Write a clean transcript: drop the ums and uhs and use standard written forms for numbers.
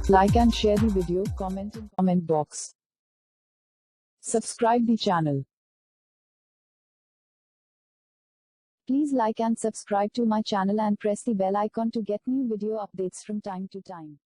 Like and share the video, comment in comment box. Subscribe the channel. Please like and subscribe to my channel and press the bell icon to get new video updates from time to time.